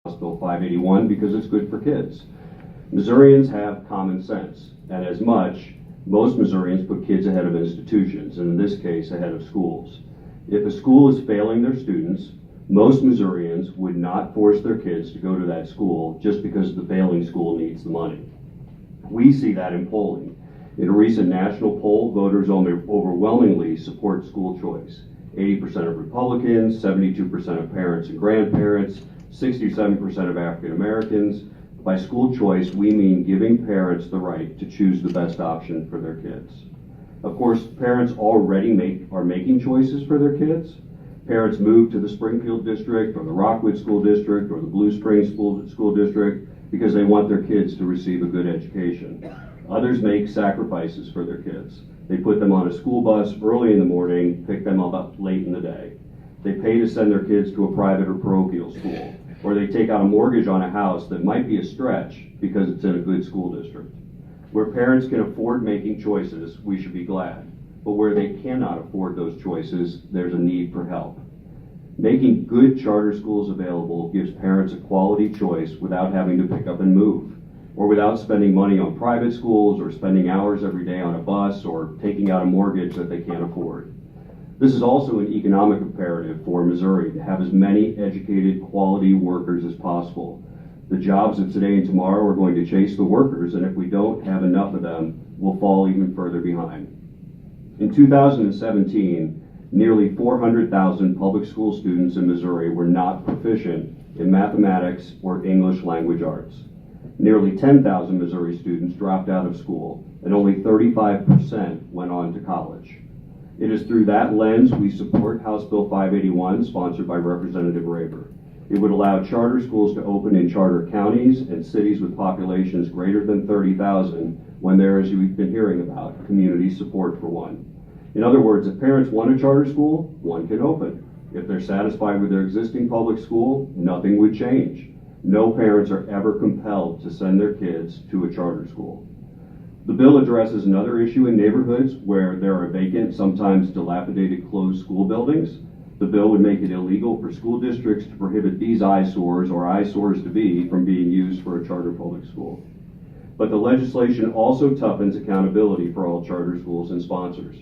House Bill 581 because it's good for kids. Missourians have common sense, and as much, most Missourians put kids ahead of institutions, and in this case, ahead of schools. If a school is failing their students, most Missourians would not force their kids to go to that school just because the failing school needs the money. We see that in polling. In a recent national poll, voters overwhelmingly support school choice. 80% of Republicans, 72% of parents and grandparents, 67% of African Americans. By school choice, we mean giving parents the right to choose the best option for their kids. Of course, parents already are making choices for their kids. Parents move to the Springfield district or the Rockwood School District or the Blue Springs School District because they want their kids to receive a good education. Others make sacrifices for their kids. They put them on a school bus early in the morning, pick them up late in the day. They pay to send their kids to a private or parochial school, or they take out a mortgage on a house that might be a stretch because it's in a good school district. Where parents can afford making choices, we should be glad. But where they cannot afford those choices, there's a need for help. Making good charter schools available gives parents a quality choice without having to pick up and move, or without spending money on private schools, or spending hours every day on a bus, or taking out a mortgage that they can't afford. This is also an economic imperative for Missouri to have as many educated, quality workers as possible. The jobs of today and tomorrow are going to chase the workers, and if we don't have enough of them, we'll fall even further behind. In 2017, nearly 400,000 public school students in Missouri were not proficient in mathematics or English language arts. Nearly 10,000 Missouri students dropped out of school, and only 35% went on to college. It is through that lens we support House Bill 581, sponsored by Representative Raber. It would allow charter schools to open in charter counties and cities with populations greater than 30,000 when there, as we've been hearing about, community support for one. In other words, if parents want a charter school, one can open. If they're satisfied with their existing public school, nothing would change. No parents are ever compelled to send their kids to a charter school. The bill addresses another issue in neighborhoods where there are vacant, sometimes dilapidated, closed school buildings. The bill would make it illegal for school districts to prohibit these eyesores, or eyesores to be, from being used for a charter public school. But the legislation also toughens accountability for all charter schools and sponsors.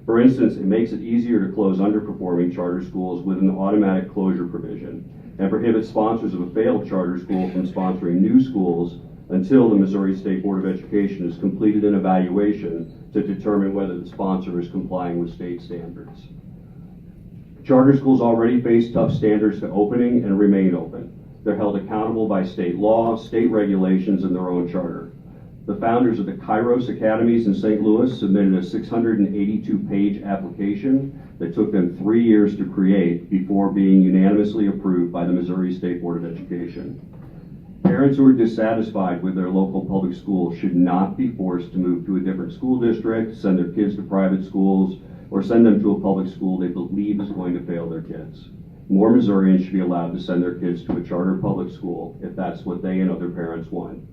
For instance, it makes it easier to close underperforming charter schools with an automatic closure provision, and prohibits sponsors of a failed charter school from sponsoring new schools until the Missouri State Board of Education has completed an evaluation to determine whether the sponsor is complying with state standards. Charter schools already face tough standards to opening and remain open. They're held accountable by state law, state regulations, and their own charter. The founders of the Kairos Academies in St. Louis submitted a 682-page application that took them 3 years to create before being unanimously approved by the Missouri State Board of Education. Parents who are dissatisfied with their local public school should not be forced to move to a different school district, send their kids to private schools, or send them to a public school they believe is going to fail their kids. More Missourians should be allowed to send their kids to a charter public school if that's what they and other parents want.